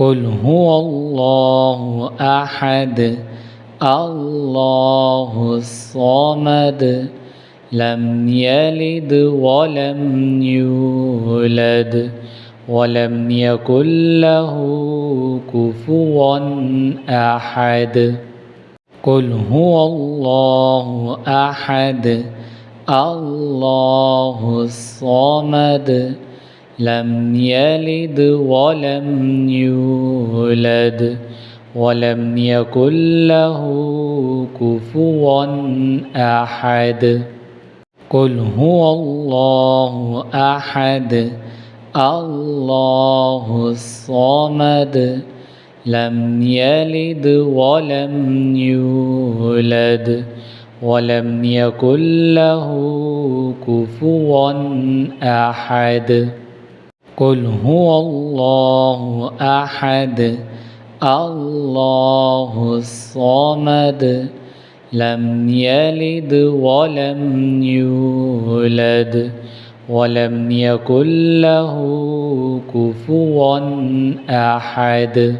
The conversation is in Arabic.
قل هو الله أحد الله الصمد لم يلد ولم يولد ولم يكن له كفوا أحد قل هو الله أحد الله الصمد لم يلد ولم يولد ولم يكن له كفوا أحد قل هو الله أحد الله الصمد لم يلد ولم يولد ولم يكن له كفوا أحد قل هو الله أحد الله الصمد لم يلد ولم يولد ولم يكن له كفوا أحد